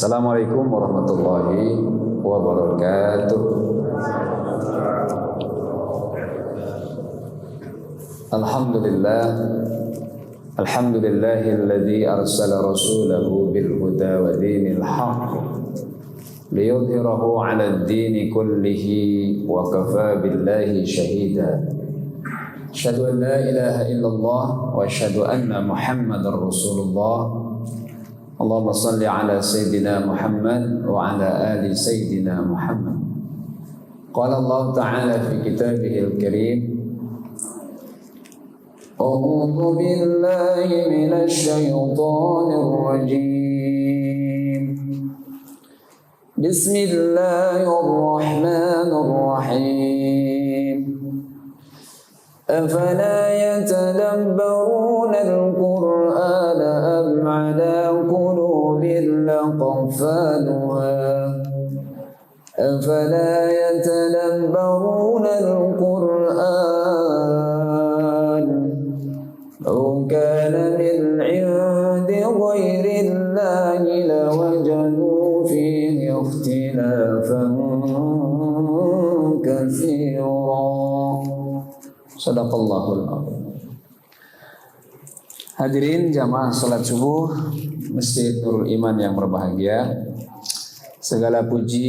Assalamualaikum warahmatullahi wabarakatuh. Alhamdulillahilladzi arsala rasulahu bil huda wa dinil haqq liyudhhirahu 'alad dini kullihi wa kafa billahi shahida. Asyhadu an la ilaha illallah wa asyhadu anna Muhammadar Rasulullah. Allahumma salli ala Sayyidina Muhammad wa ala ali Sayyidina Muhammad. Qala Allah Ta'ala fi kitabihil karim, A'udzu billahi minasy syaithanir rajim. Bismillahirrahmanirrahim. Afala yatadabbaruna al-Qur'ana am 'ala qulubin aqfaluha. Afala yatadabbaruna al-Qur'an aw kana min 'indi ghayri Allahi lawajadu fihi ikhtilafan katsira. Sadaqallahul adzim. Hadirin jamaah salat subuh Masjid Nurul Iman yang berbahagia, segala puji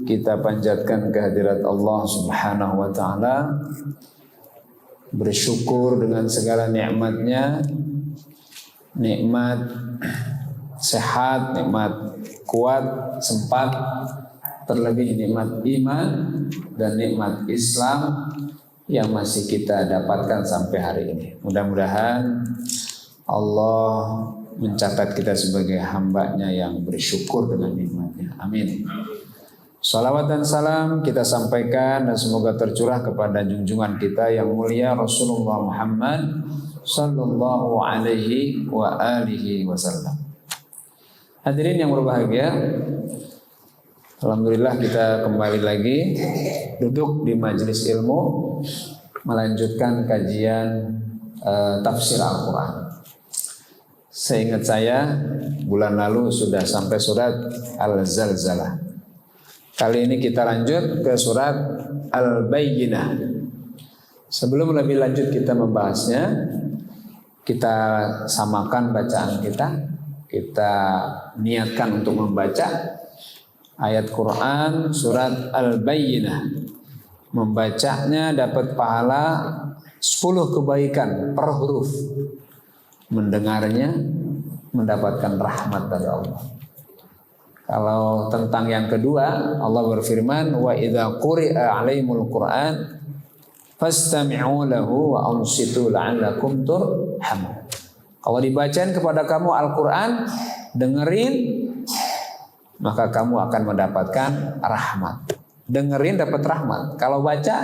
kita panjatkan kehadirat Allah Subhanahu wa taala. Bersyukur dengan segala nikmatnya, nikmat sehat, nikmat kuat, sempat, terlebih nikmat iman dan nikmat Islam yang masih kita dapatkan sampai hari ini. Mudah-mudahan Allah mencatat kita sebagai hamba-Nya yang bersyukur dengan nikmat-Nya. Amin. Salawat dan salam kita sampaikan dan semoga tercurah kepada junjungan kita yang mulia Rasulullah Muhammad sallallahu alaihi wa alihi wasallam. Hadirin yang berbahagia, alhamdulillah kita kembali lagi duduk di majelis ilmu melanjutkan kajian tafsir Al-Quran. Seingat saya bulan lalu sudah sampai surat Al-Zalzalah. Kali ini kita lanjut ke surat Al-Bayyinah. Sebelum lebih lanjut kita membahasnya, kita samakan bacaan kita. Kita niatkan untuk membaca ayat Quran surat Al-Bayyinah. Membacanya dapat pahala 10 kebaikan per huruf. Mendengarnya mendapatkan rahmat dari Allah. Kalau tentang yang kedua, Allah berfirman, wa idza quri'a 'alaimul Qur'an fastami'u lahu wa ansitu la'allakum turhamun. Kalau dibacain kepada kamu Al-Qur'an, dengerin, maka kamu akan mendapatkan rahmat. Dengerin dapat rahmat. Kalau baca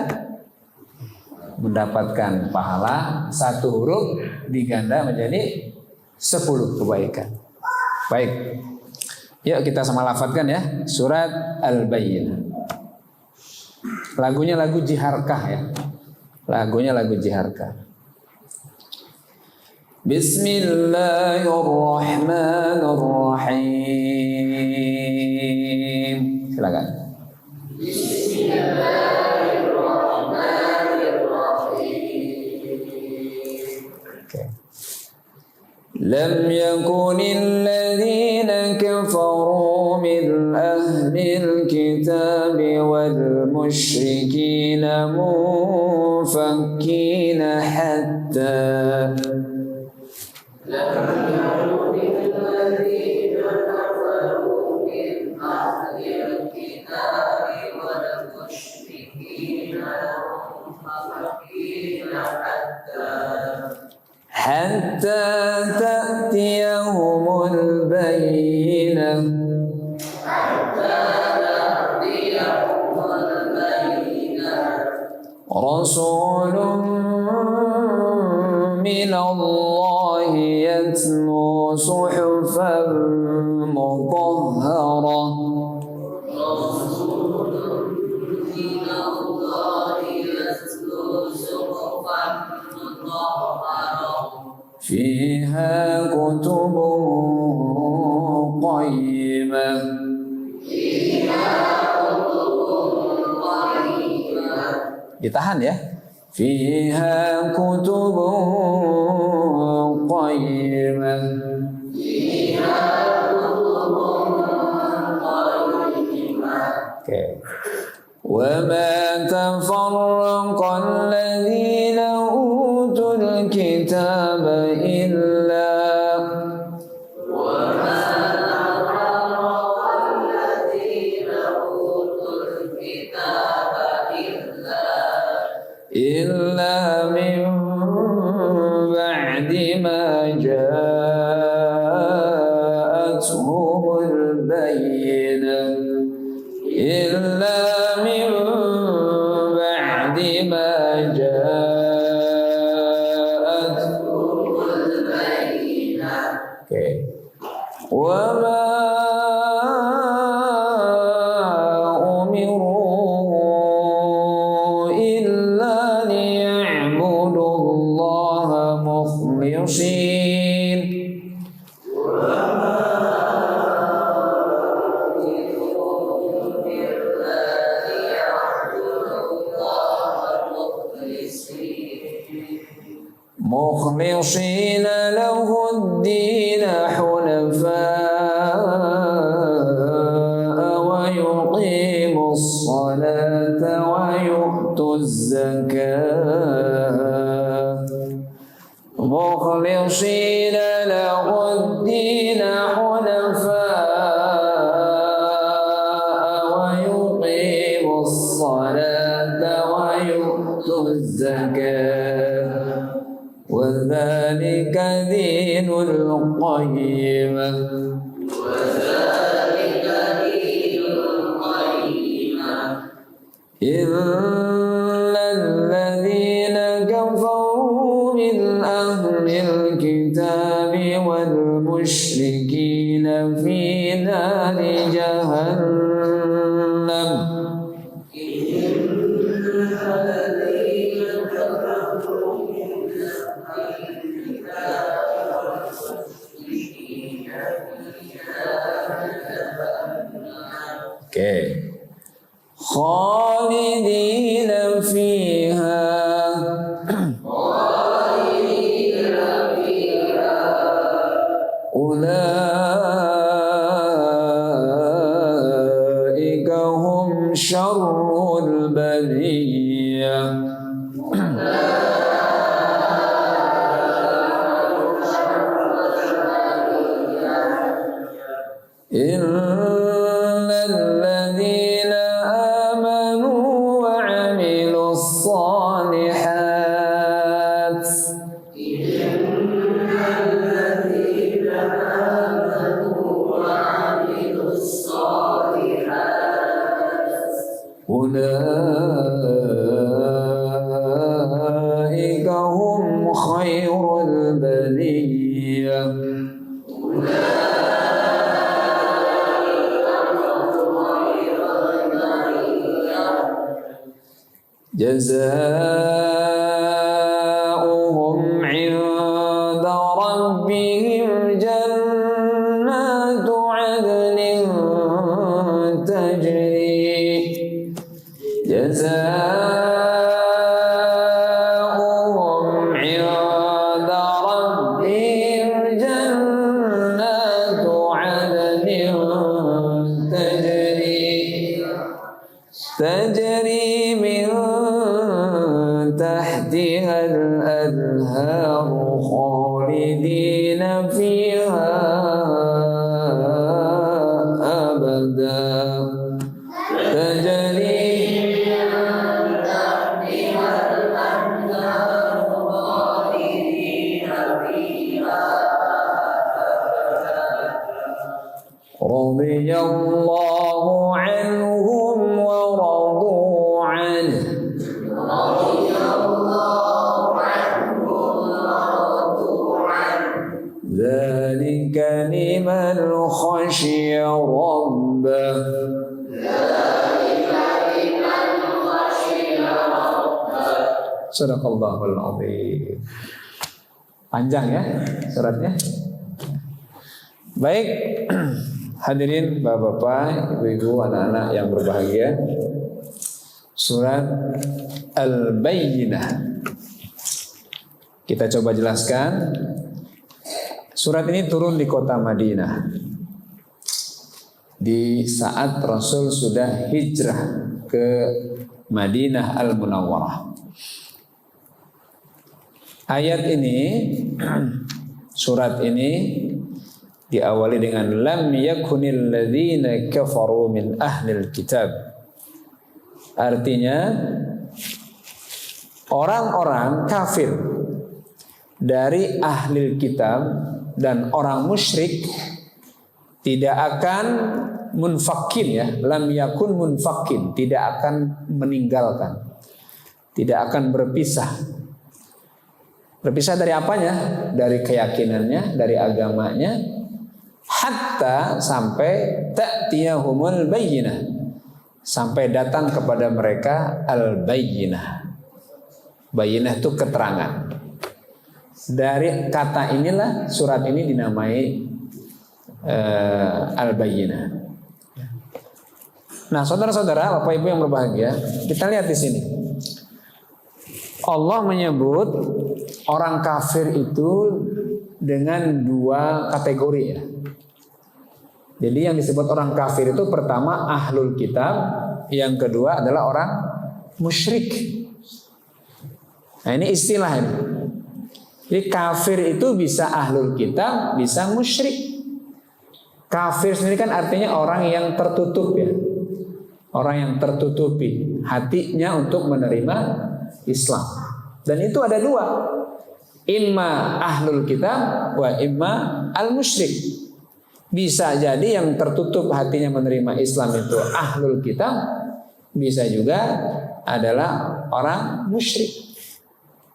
mendapatkan pahala 1 huruf diganda menjadi 10 kebaikan. Baik. Yuk kita sama lafadzkan ya. Surat Al-Bayyinah. Lagunya lagu Jiharkah ya. Lagunya lagu Jiharkah. Bismillahirrahmanirrahim. Silakan. لم يكن الذين كفروا من أهل الكتاب والمشركين منفكين حتى حتى تأتيهم البينة رسول من الله يتلو صحفا مطهرة فيها كتب قيمة Ditahan ya. Fiha kutubun qayyimah. Oke. Wa ma tafarraqa alladhina utul kitaba illa min ba'di ma ja'atuhumul bayyinah illa min ba'di ma ja'atuhumul bayyinah. Oke. Wa ma مخلصين له الدين حنفاء ويقيموا الصلاة ويؤتوا الزكاة مخلصين له الدين حنفاء ويقيموا الصلاة ويؤتوا الزكاة وذلك دين القيمة. إلا الذين كفروا من أهل الكتاب والمشركين في نار جهنم خالدين فيها أولئك هم شر البرية. أولئك هم خير البرية. جزاؤهم عند ربهم جنات عدن تجري جزاؤهم عند ربهم جنات عدن تجري من تحتها الأنهار خالدين فيها أبدا تجري رضي الله عنهم ورضوا عنه ذلك لمن خشي ربه. Sadaqallahul azim. Panjang ya suratnya. Baik, hadirin bapak-bapak, ibu-ibu, anak-anak yang berbahagia. Surat Al-Bayyinah. Kita coba jelaskan. Surat ini turun di kota Madinah di saat Rasul sudah hijrah ke Madinah Al-Munawwarah. Ayat ini, surat ini diawali dengan lam yakunil ladzina kafaru min ahlil kitab. Artinya orang-orang kafir dari ahlil kitab dan orang musyrik tidak akan munfakin, ya, lam yakun munfakin, tidak akan meninggalkan, tidak akan berpisah. Berpisah dari apanya? Dari keyakinannya, dari agamanya, hatta sampai ta'tiyahumul bayyinah, sampai datang kepada mereka al-bayyinah. Bayyinah itu keterangan. Dari kata inilah surat ini dinamai al-bayyinah. Nah, saudara-saudara, Bapak Ibu yang berbahagia, kita lihat di sini. Allah menyebut orang kafir itu dengan dua kategori, ya. Jadi yang disebut orang kafir itu pertama ahlul kitab, yang kedua adalah orang musyrik. Nah, ini istilah ini. Jadi kafir itu bisa ahlul kitab, bisa musyrik. Kafir sendiri kan artinya orang yang tertutup, ya. Orang yang tertutupi hatinya untuk menerima Islam. Dan itu ada dua. Imma ahlul kitab wa imma al-musyrik. Bisa jadi yang tertutup hatinya menerima Islam itu ahlul kitab, bisa juga adalah orang musyrik.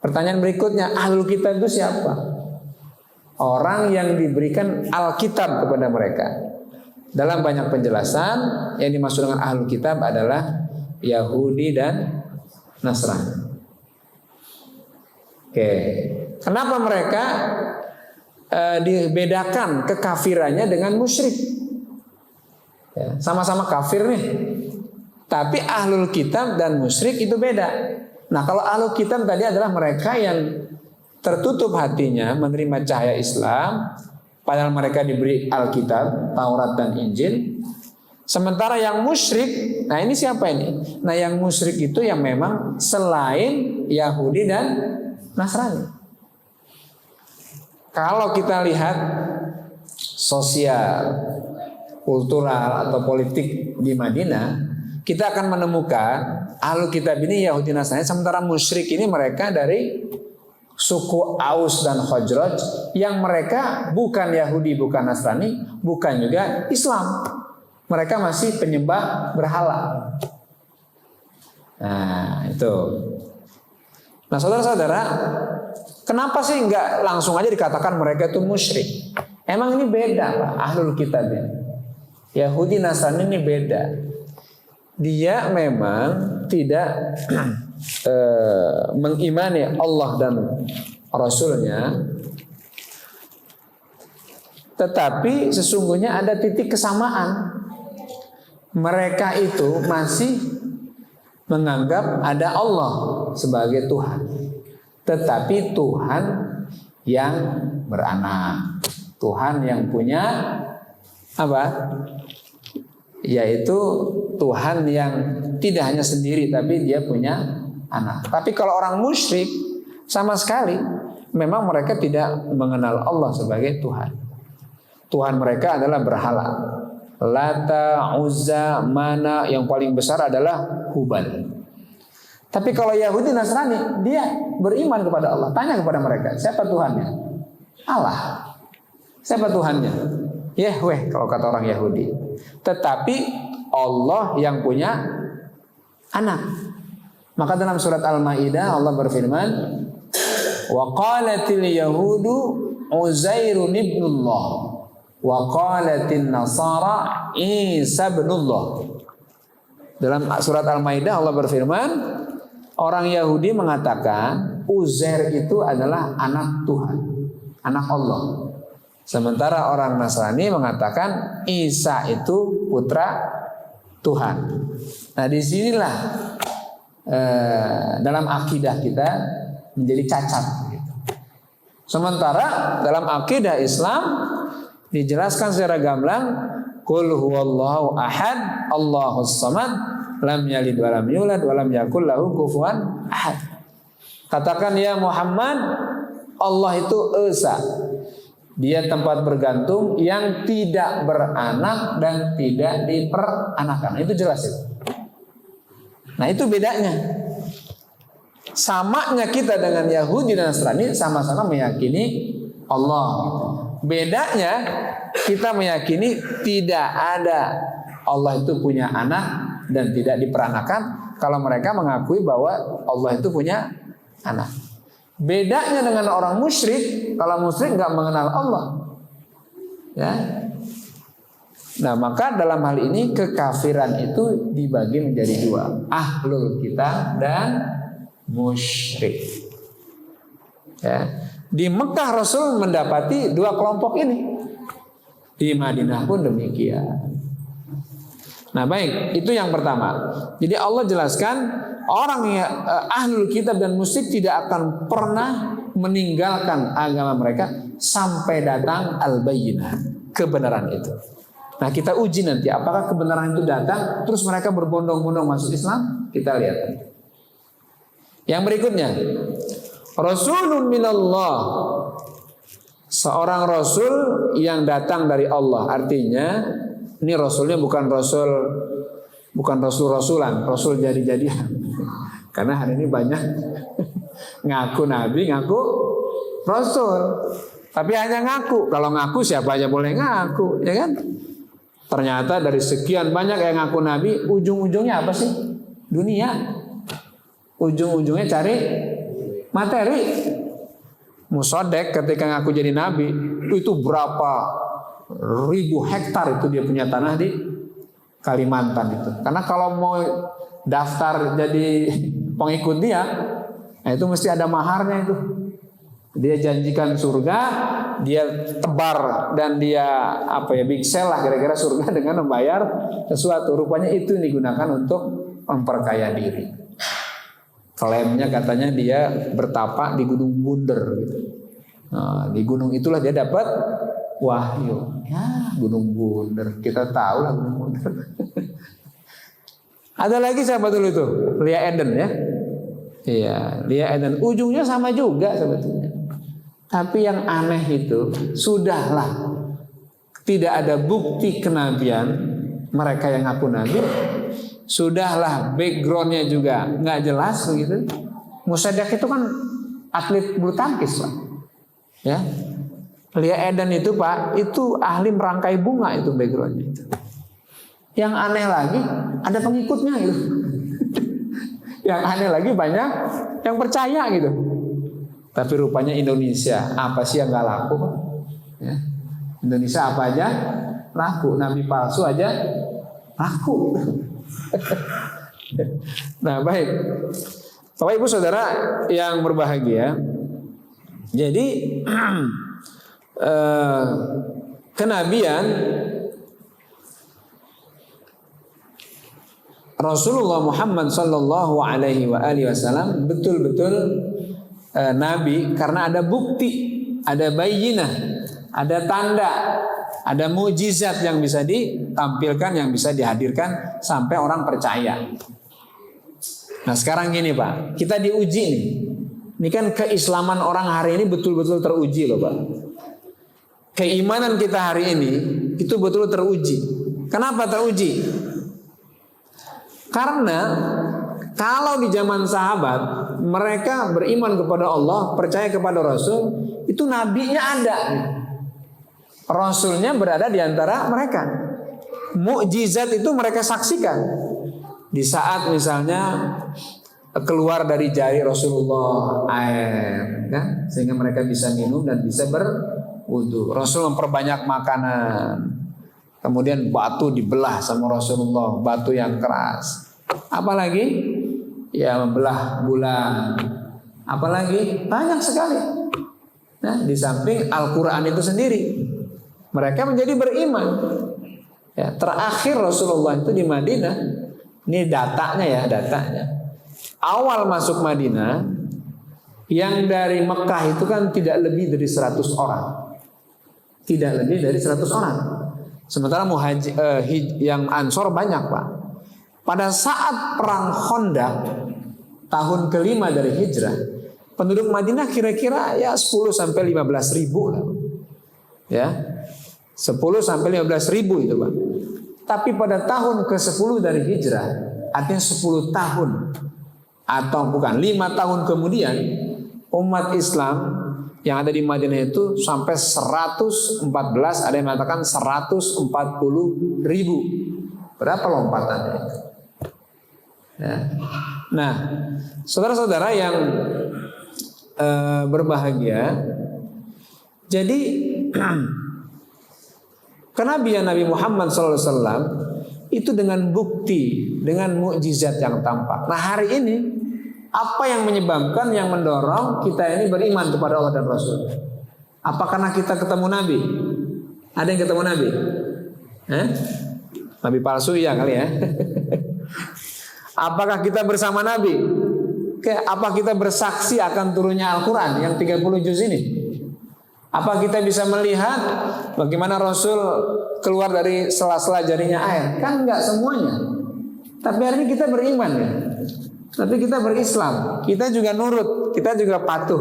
Pertanyaan berikutnya, ahlul kitab itu siapa? Orang yang diberikan Alkitab kepada mereka. Dalam banyak penjelasan, yang dimaksud dengan ahlul kitab adalah Yahudi dan Nasrani. Oke, kenapa mereka dibedakan kekafirannya dengan musyrik? Ya, sama-sama kafir nih, tapi ahlul kitab dan musyrik itu beda. Nah, kalau ahlul kitab tadi adalah mereka yang tertutup hatinya menerima cahaya Islam, padahal mereka diberi Alkitab, Taurat dan Injil. Sementara yang musyrik, nah ini siapa ini? Nah, yang musyrik itu yang memang selain Yahudi dan Nasrani. Kalau kita lihat sosial, kultural atau politik di Madinah, kita akan menemukan ahlul kitab ini Yahudi Nasrani, sementara musyrik ini mereka dari suku Aus dan Khazraj yang mereka bukan Yahudi, bukan Nasrani, bukan juga Islam. Mereka masih penyembah berhala. Nah, itu. Nah, saudara-saudara, kenapa sih nggak langsung aja dikatakan mereka itu musyrik? Emang ini beda, Pak, ahlul kitab ini. Yahudi Nasrani ini beda. Dia memang tidak mengimani Allah dan Rasulnya, tetapi sesungguhnya ada titik kesamaan. Mereka itu masih menganggap ada Allah sebagai Tuhan, tetapi Tuhan yang beranak, Tuhan yang punya apa? Yaitu Tuhan yang tidak hanya sendiri, tapi dia punya anak. Tapi kalau orang musyrik sama sekali memang mereka tidak mengenal Allah sebagai Tuhan. Tuhan mereka adalah berhala. Lata, Uzza, Mana, yang paling besar adalah Hubal. Tapi kalau Yahudi Nasrani, dia beriman kepada Allah. Tanya kepada mereka, siapa Tuhannya? Allah. Siapa Tuhannya? Yahweh kalau kata orang Yahudi. Tetapi Allah yang punya anak. Maka dalam surat Al-Maidah Allah berfirman, wa qalatil yahudu Uzairun ibnullah wa qalatin nasara Isa ibnullah. Dalam surat Al-Maidah Allah berfirman, orang Yahudi mengatakan Uzair itu adalah anak Tuhan, anak Allah. Sementara orang Nasrani mengatakan Isa itu putra Tuhan. Nah, disinilah dalam akidah kita menjadi cacat. Sementara dalam akidah Islam dijelaskan secara gamblang, qul huwallahu ahad, Allahus samad, lam yalid wa lam yulad wa lam yakul lahu kufuwan ahad. Katakan ya Muhammad, Allah itu esa. Dia tempat bergantung yang tidak beranak dan tidak diperanakan. Itu jelas itu. Nah, itu bedanya. Samanya kita dengan Yahudi dan Nasrani sama-sama meyakini Allah. Bedanya kita meyakini tidak ada Allah itu punya anak dan tidak diperanakan. Kalau mereka mengakui bahwa Allah itu punya anak. Bedanya dengan orang musyrik, kalau musyrik nggak mengenal Allah, ya. Nah, maka dalam hal ini kekafiran itu dibagi menjadi dua, ahlul kitab dan musyrik. Ya. Di Mekah Rasul mendapati dua kelompok ini. Di Madinah pun demikian. Nah, baik, itu yang pertama. Jadi Allah jelaskan orang yang ahlul kitab dan musyrik tidak akan pernah meninggalkan agama mereka sampai datang al-bayyinah, kebenaran itu. Nah, kita uji nanti apakah kebenaran itu datang terus mereka berbondong-bondong masuk Islam. Kita lihat. Yang berikutnya, Rasulun minallah, seorang rasul yang datang dari Allah. Artinya ini rasulnya bukan rasul-rasulan, rasul jadi-jadian. Karena hari ini banyak ngaku nabi, ngaku rasul. Tapi hanya ngaku. Kalau ngaku siapa aja boleh ngaku, ya kan? Ternyata dari sekian banyak yang ngaku nabi, ujung-ujungnya apa sih? Dunia. Ujung-ujungnya cari materi. Musodek ketika ngaku jadi nabi, itu berapa ribu hektar itu dia punya tanah di Kalimantan itu. Karena kalau mau daftar jadi pengikut dia, nah itu mesti ada maharnya itu. Dia janjikan surga, dia tebar dan dia big sell lah kira-kira surga dengan membayar sesuatu. Rupanya itu yang digunakan untuk memperkaya diri. Klaimnya katanya dia bertapa di Gunung Bunder gitu. Nah, di gunung itulah dia dapat wahyu. Ya, Gunung Bunder. Kita tahu lah Gunung Bunder. Ada lagi siapa dulu itu? Lia Eden ya. Iya, Lia Eden. Ujungnya sama juga sebetulnya. Tapi yang aneh itu, sudahlah tidak ada bukti kenabian mereka yang ngaku nabi. Sudahlah backgroundnya juga nggak jelas begitu. Musaddiq itu kan atlet bulu tangkis Pak. Ya. Lia Eden itu Pak, itu ahli merangkai bunga itu backgroundnya itu. Yang aneh lagi ada pengikutnya gitu. Yang aneh lagi banyak yang percaya gitu. Tapi rupanya Indonesia apa sih yang nggak laku Pak? Ya. Indonesia apa aja laku, nabi palsu aja laku. Nah baik, Bapak Ibu Saudara yang berbahagia, jadi kenabian Rasulullah Muhammad Sallallahu Alaihi Wasallam betul-betul nabi karena ada bukti, ada bayyinah, ada tanda, ada mukjizat yang bisa ditampilkan, yang bisa dihadirkan sampai orang percaya. Nah sekarang gini Pak, kita diuji nih. Ini kan keislaman orang hari ini betul-betul teruji loh Pak. Keimanan kita hari ini itu betul teruji. Kenapa teruji? Karena kalau di zaman sahabat mereka beriman kepada Allah, percaya kepada Rasul, itu nabinya ada. Rasulnya berada di antara mereka. Mukjizat itu mereka saksikan. Di saat misalnya keluar dari jari Rasulullah air, kan? Sehingga mereka bisa minum dan bisa berwudu. Rasul memperbanyak makanan. Kemudian batu dibelah sama Rasulullah, batu yang keras. Apalagi? Ya membelah bulan. Apalagi? Banyak sekali. Nah, di samping Al-Quran itu sendiri, mereka menjadi beriman. Ya, terakhir Rasulullah itu di Madinah. Ini datanya ya, datanya. awal masuk Madinah, yang dari Mekah itu kan tidak lebih dari 100 orang. Tidak lebih dari 100 orang. Sementara yang Ansor banyak, Pak. Pada saat perang Khandaq tahun kelima dari hijrah, penduduk Madinah kira-kira ya 10 sampai 15 ribu lah. Ya. 10 sampai 15 ribu itu, Pak. Tapi pada tahun ke-10 dari hijrah, artinya 10 tahun atau bukan 5 tahun kemudian, umat Islam yang ada di Madinah itu sampai 114, ada yang mengatakan 140 ribu. Berapa lompatannya itu? Ya. Nah, saudara-saudara yang berbahagia, jadi kenabian Nabi Muhammad SAW itu dengan bukti, dengan mukjizat yang tampak. Nah, hari ini apa yang menyebabkan, yang mendorong kita ini beriman kepada Allah dan Rasul? Apa karena kita ketemu Nabi? Ada yang ketemu Nabi? Nabi palsu ya kali ya. Apakah kita bersama Nabi? Apa kita bersaksi akan turunnya Al-Quran yang 30 juz ini? Apa kita bisa melihat bagaimana Rasul keluar dari sela-sela jarinya air? Kan enggak semuanya. Tapi hari ini kita beriman ya. Tapi kita berislam, kita juga nurut, kita juga patuh.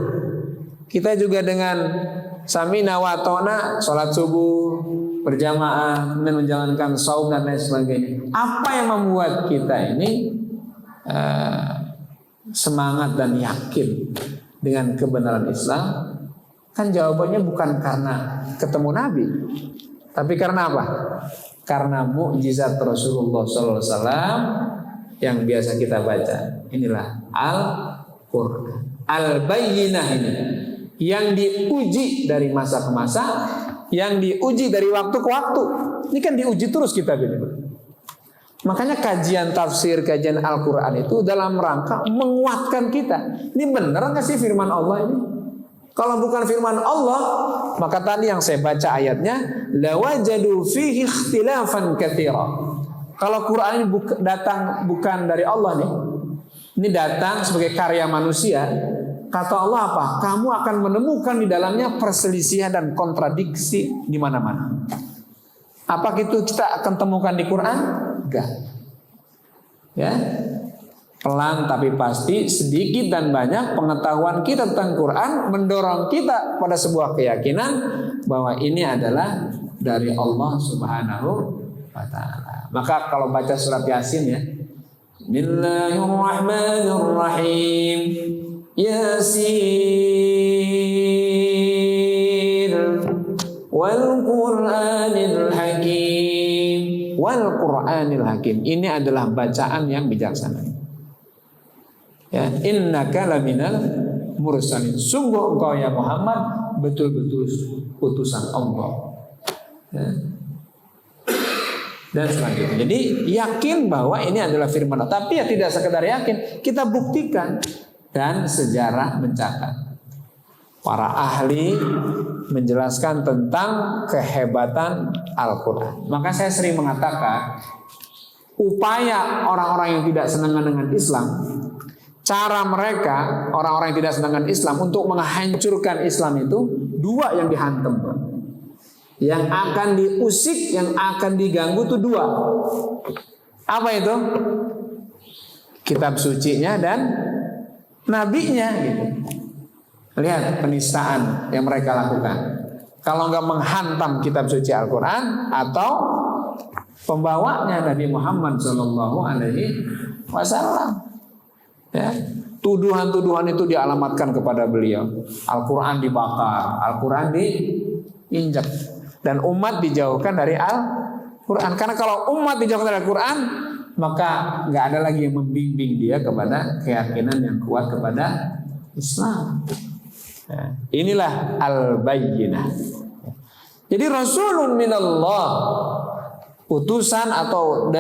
Kita juga dengan samina wa ta'na, sholat subuh berjamaah, kemudian menjalankan saum dan lain sebagainya. Apa yang membuat kita ini semangat dan yakin dengan kebenaran Islam? Kan jawabannya bukan karena ketemu Nabi, tapi karena apa? Karena mukjizat Rasulullah SAW yang biasa kita baca. Inilah Al-Quran, Al-Bayyinah ini, yang diuji dari masa ke masa, yang diuji dari waktu ke waktu. Ini kan diuji terus kita ini. Makanya kajian tafsir, kajian Al-Quran itu dalam rangka menguatkan kita. Ini benar nggak sih firman Allah ini? Kalau bukan firman Allah, maka tadi yang saya baca ayatnya, lawajadu fihi ikhtilafan katsira. Kalau Quran ini datang bukan dari Allah nih, ini datang sebagai karya manusia. Kata Allah apa? Kamu akan menemukan di dalamnya perselisihan dan kontradiksi di mana-mana. Apa itu kita akan temukan di Quran? Enggak. Ya, pelan tapi pasti, sedikit dan banyak pengetahuan kita tentang Quran mendorong kita pada sebuah keyakinan bahwa ini adalah dari Allah Subhanahu wa Ta'ala. Maka kalau baca surat Yasin ya, Bismillahirrahmanirrahim, Yasin wal Qur'anil Hakim, wal Qur'anil Hakim. Ini adalah bacaan yang bijaksana. Ya, innaka laminal mursalin. Sungguh engkau ya Muhammad betul-betul utusan Allah. Ya. Dan selanjutnya. Jadi yakin bahwa ini adalah firman Allah. Tapi ya tidak sekedar yakin, kita buktikan. Dan sejarah mencatat. Para ahli menjelaskan tentang kehebatan Al-Quran. Maka saya sering mengatakan, upaya orang-orang yang tidak senang dengan Islam, cara mereka, orang-orang yang tidak senang dengan Islam untuk menghancurkan Islam itu dua yang dihantam. Yang akan diusik, yang akan diganggu itu dua. Apa itu? Kitab sucinya dan nabinya gitu. Lihat penistaan yang mereka lakukan. Kalau nggak menghantam kitab suci Al-Quran atau pembawanya Nabi Muhammad SAW. Ya, tuduhan-tuduhan itu dialamatkan kepada beliau. Al-Quran dibakar, Al-Quran diinjak. Dan umat dijauhkan dari Al-Quran. Karena kalau umat dijauhkan dari Al-Quran, maka nggak ada lagi yang membimbing dia kepada keyakinan yang kuat kepada Islam. Ya, inilah Al-Bayyinah. Jadi Rasulun minallah, utusan atau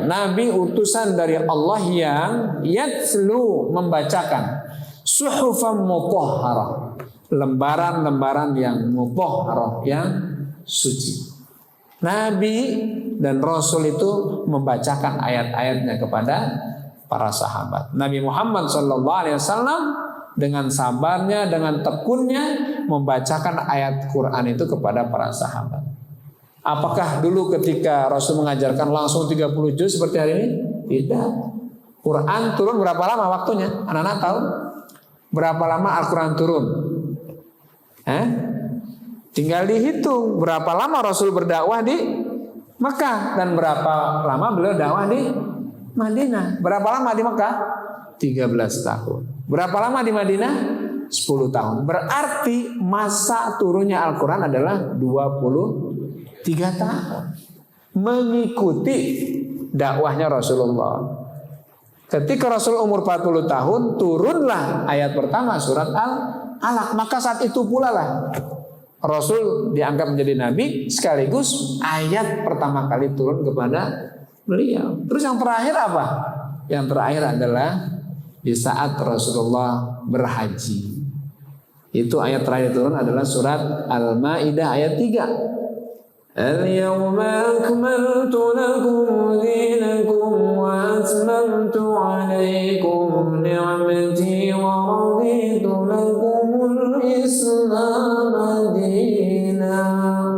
Nabi utusan dari Allah yang yatslu, membacakan suhufan mutahharah, lembaran-lembaran yang mutahharah, yang suci. Nabi dan Rasul itu membacakan ayat-ayatnya kepada para sahabat. Nabi Muhammad SAW dengan sabarnya, dengan tekunnya membacakan ayat Quran itu kepada para sahabat. Apakah dulu ketika Rasul mengajarkan langsung 30 juz seperti hari ini? Tidak. Quran turun berapa lama waktunya? Anak-anak tahu? Berapa lama Al-Quran turun? Tinggal dihitung berapa lama Rasul berdakwah di Mekah dan berapa lama beliau dakwah di Madinah. Berapa lama di Mekah? 13 tahun. Berapa lama di Madinah? 10 tahun. Berarti masa turunnya Al-Quran adalah 23 tahun. Mengikuti dakwahnya Rasulullah. Ketika Rasul umur 40 tahun, turunlah ayat pertama surat Al-Alaq. Maka saat itu pula lah Rasul dianggap menjadi nabi, sekaligus ayat pertama kali turun kepada beliau. Terus yang terakhir apa? Yang terakhir adalah di saat Rasulullah berhaji. Itu ayat terakhir turun adalah surat Al-Maidah ayat 3. Al-yawma akmaltu lakum dinakum wa atmamtu alaikum ni'mati wa raditu lakumul Islam dinan.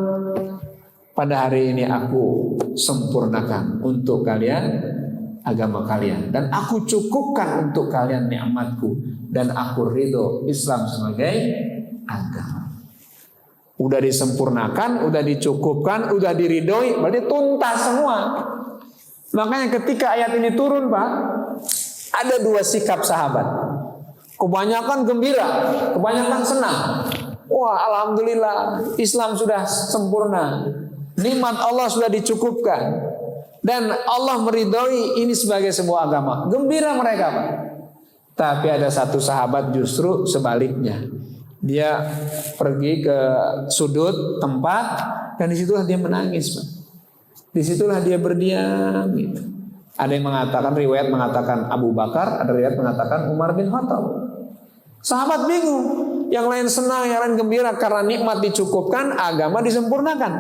Pada hari ini aku sempurnakan untuk kalian agama kalian, dan aku cukupkan untuk kalian nikmatku, dan aku ridho Islam sebagai agama. Udah disempurnakan, udah dicukupkan, udah diridhoi, berarti tuntas semua. Makanya ketika ayat ini turun, Pak, ada dua sikap sahabat. Kebanyakan gembira, kebanyakan senang. Wah, alhamdulillah, Islam sudah sempurna. Nikmat Allah sudah dicukupkan. Dan Allah meridhoi ini sebagai sebuah agama. Gembira mereka, Pak. Tapi ada satu sahabat justru sebaliknya. Dia pergi ke sudut tempat dan disitulah dia menangis, Pak. Disitulah dia berdiam gitu. Ada yang mengatakan, riwayat mengatakan Abu Bakar, ada riwayat mengatakan Umar bin Khattab. Sahabat bingung, yang lain senang, yang lain gembira karena nikmat dicukupkan, agama disempurnakan.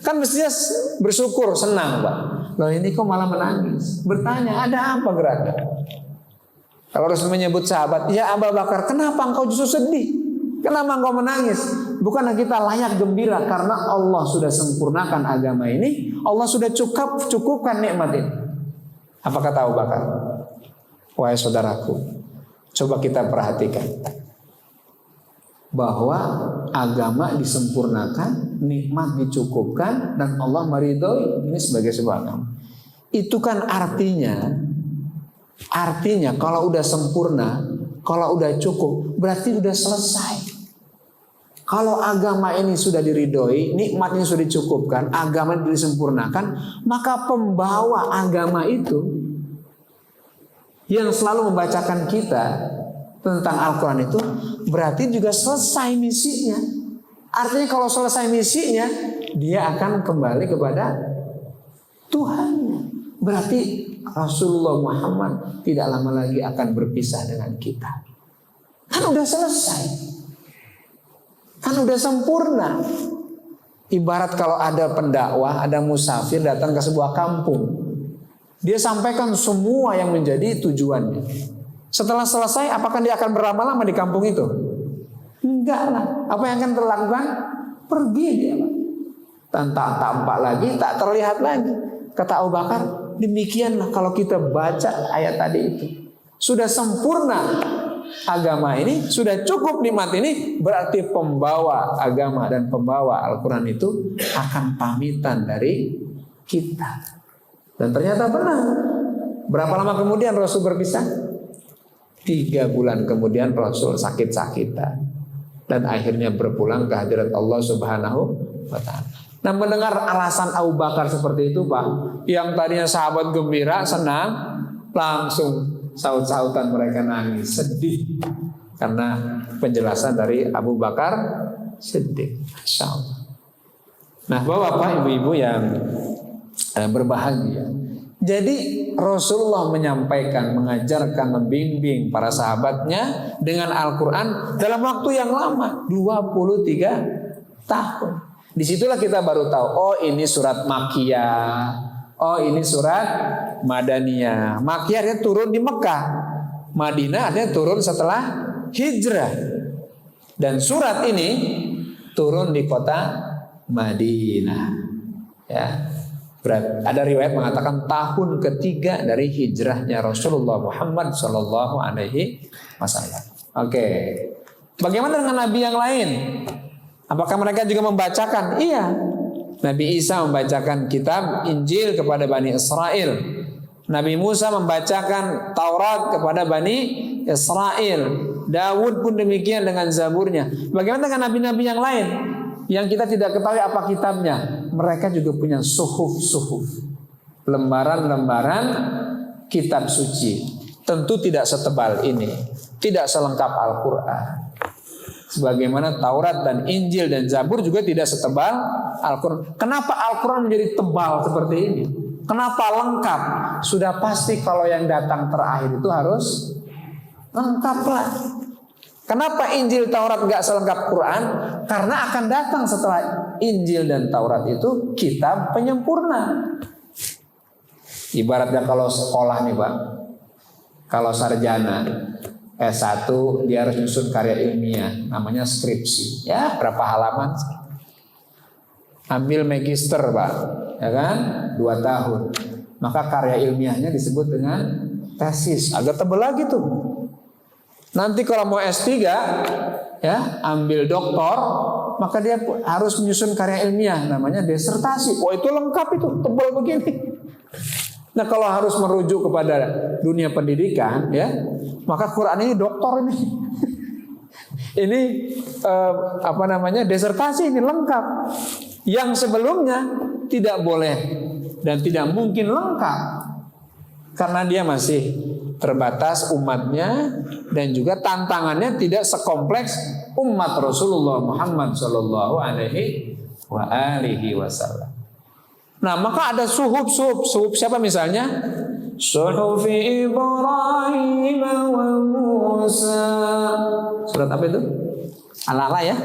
Kan mestinya bersyukur, senang, Pak. Loh ini kok malah menangis? Bertanya, ada apa geraknya? Kalau Rasul menyebut sahabat, ya Abu Bakar, kenapa engkau justru sedih? Kenapa engkau menangis? Bukanlah kita layak gembira karena Allah sudah sempurnakan agama ini, Allah sudah cukupkan nikmat ini. Apa kata Abu Bakar? Wahai saudaraku, coba kita perhatikan bahwa agama disempurnakan, nikmat dicukupkan, dan Allah meridhoi ini sebagai sebuah agama. Itu kan artinya kalau udah sempurna, kalau udah cukup, berarti udah selesai. Kalau agama ini sudah diridhoi, nikmatnya sudah dicukupkan, agama ini disempurnakan, maka pembawa agama itu yang selalu membacakan kita tentang Al-Quran itu berarti juga selesai misinya. Artinya kalau selesai misinya, dia akan kembali kepada Tuhannya. Berarti Rasulullah Muhammad tidak lama lagi akan berpisah dengan kita. Kan udah selesai, kan udah sempurna. Ibarat kalau ada pendakwah, ada musafir datang ke sebuah kampung, dia sampaikan semua yang menjadi tujuannya. Setelah selesai, apakah dia akan berlama-lama di kampung itu? Enggak lah. Apa yang akan terlakukan? Pergi dia. Dan tak tampak lagi, tak terlihat lagi. Kata Abu Bakar, demikianlah kalau kita baca ayat tadi itu. Sudah sempurna agama ini, sudah cukup nikmat ini, berarti pembawa agama dan pembawa Al-Quran itu akan pamitan dari kita. Dan ternyata benar. Berapa lama kemudian Rasul berpisah? 3 bulan kemudian Rasul sakit-sakitan dan akhirnya berpulang ke hadirat Allah Subhanahu wa ta'ala. Nah, mendengar alasan Abu Bakar seperti itu, Pak, yang tadinya sahabat gembira, senang, langsung saut-sautan mereka nangis, sedih karena penjelasan dari Abu Bakar Siddiq. Masya Allah. Nah, Bapak, Ibu-ibu yang berbahagia, jadi Rasulullah menyampaikan, mengajarkan, membimbing para sahabatnya dengan Al-Quran dalam waktu yang lama, 23 tahun. Disitulah kita baru tahu, oh ini surat Makkiyah, Oh, ini surat Madaniyah. Makkiyah dia turun di Mekah. Madinah artinya turun setelah hijrah. Dan surat ini turun di kota Madinah. Ya. Ada riwayat mengatakan tahun ketiga dari hijrahnya Rasulullah Muhammad Sallallahu Alaihi Wasallam. Oke. Bagaimana dengan nabi yang lain? Apakah mereka juga membacakan? Iya. Nabi Isa membacakan kitab Injil kepada Bani Israel. Nabi Musa membacakan Taurat kepada Bani Israel. Daud pun demikian dengan Zaburnya. Bagaimana dengan nabi-nabi yang lain yang kita tidak ketahui apa kitabnya? Mereka juga punya suhuf-suhuf, lembaran-lembaran kitab suci. Tentu tidak setebal ini, tidak selengkap Al-Quran. Sebagaimana Taurat dan Injil dan Zabur juga tidak setebal Al-Quran. Kenapa Al-Quran menjadi tebal seperti ini? Kenapa lengkap? Sudah pasti kalau yang datang terakhir itu harus lengkap lah. Kenapa Injil Taurat gak selengkap Quran? Karena akan datang setelah Injil dan Taurat itu kitab penyempurna. Ibaratnya kalau sekolah nih Pak, kalau sarjana S1 dia harus nyusun karya ilmiah, namanya skripsi. Ya berapa halaman? Ambil magister Pak, ya kan? 2 tahun. Maka karya ilmiahnya disebut dengan tesis. Agak tebal lagi tuh. Nanti kalau mau S3 ya, ambil doktor, maka dia harus menyusun karya ilmiah namanya disertasi. Oh, itu lengkap itu, tebal begini. Nah, kalau harus merujuk kepada dunia pendidikan ya, maka Quran ini doktor ini. Ini disertasi ini lengkap. Yang sebelumnya tidak boleh dan tidak mungkin lengkap karena dia masih terbatas umatnya dan juga tantangannya tidak sekompleks umat Rasulullah Muhammad Sallallahu Alaihi Wasallam. Nah, maka ada suhuf siapa misalnya? Suhufi Ibrahim wa Musa. Surat apa itu? Al-A'la ya?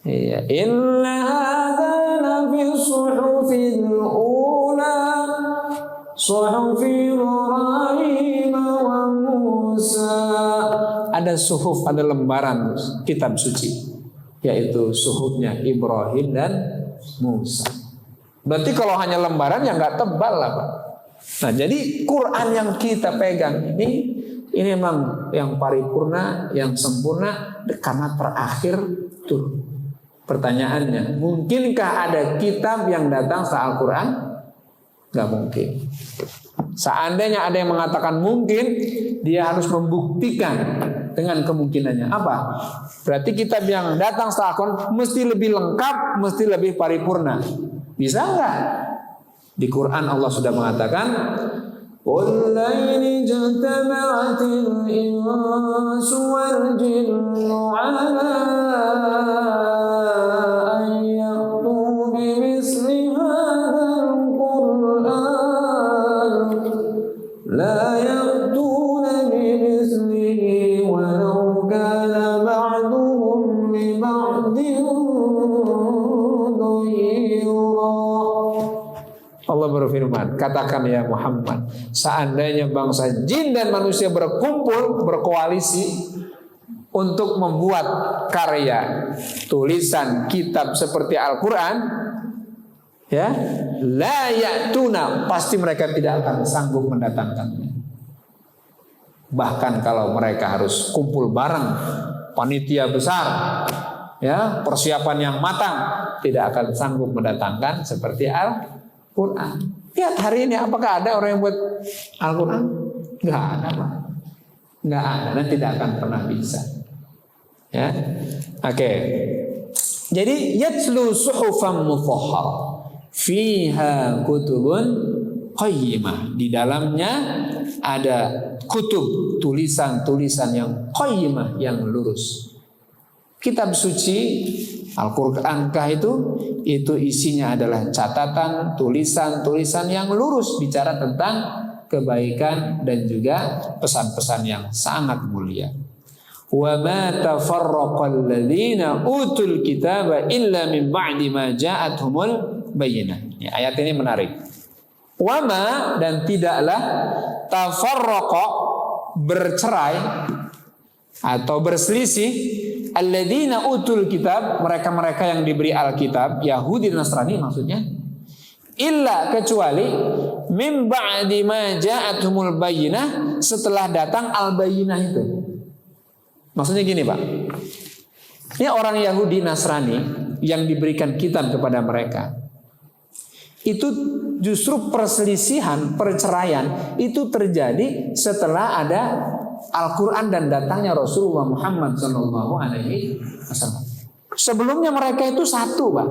Iya. Inna hadza lafi suhufil ula. Suhufi Ibrahim wa Musa. Ada suhuf, ada lembaran kitab suci, yaitu suhufnya Ibrahim dan Musa. Berarti kalau hanya lembaran ya nggak tebal lah Pak. Nah jadi Quran yang kita pegang ini memang yang paripurna, yang sempurna karena terakhir turun. Pertanyaannya, mungkinkah ada kitab yang datang setelah Al-Quran? Gak mungkin. Seandainya ada yang mengatakan mungkin, dia harus membuktikan dengan kemungkinannya. Apa? Berarti kitab yang datang setelah Al-Quran mesti lebih lengkap, mesti lebih paripurna. Bisa enggak? Di Quran Allah sudah mengatakan, قُلْ لَئِنِ اجْتَمَعَتِ الْإِنسُ وَالْجِنُّ عَلَىٰ أَن يَأْتُوا بِمِثْلِ هَٰذَا الْقُرْآنِ لَا يَأْتُونَ بِمِثْلِهِ وَلَوْ كَانَ بَعْضُهُمْ لِبَعْضٍ ظَهِيرًا. Allah berfirman, katakan ya Muhammad, seandainya bangsa jin dan manusia berkumpul, berkoalisi untuk membuat karya tulisan kitab seperti Al-Quran, ya, la ya'tuna, pasti mereka tidak akan sanggup mendatangkannya. Bahkan kalau mereka harus kumpul bareng, panitia besar, ya, persiapan yang matang, tidak akan sanggup mendatangkan seperti Al-Quran. Lihat hari ini apakah ada orang yang buat Al-Quran? Nggak ada Pak. Nggak ada dan tidak akan pernah bisa. Ya, oke. Jadi yatslu suhufan mutahhar fiha kutubun qayyimah. Di dalamnya ada kutub, tulisan-tulisan yang qayyimah, yang lurus. Kitab suci Al-Qur'ankah itu isinya adalah catatan, tulisan-tulisan yang lurus bicara tentang kebaikan dan juga pesan-pesan yang sangat mulia. Wa ma tafarraqal ladzina utul kitaba illa min ba'di ma ja'atuhumul bayyinah. Ya, ayat ini menarik. Wama, dan tidaklah tafarraqa, bercerai atau berselisih, alladzina utul kitab, mereka-mereka yang diberi Alkitab, Yahudi dan Nasrani maksudnya, illa, kecuali mim ba'di ma ja'athumul bayyinah, setelah datang al-bayyinah itu. Maksudnya gini Pak, ini orang Yahudi Nasrani yang diberikan kitab kepada mereka, itu justru perselisihan, perceraian itu terjadi setelah ada Al-Quran dan datangnya Rasulullah Muhammad SAW. Sebelumnya mereka itu satu Pak.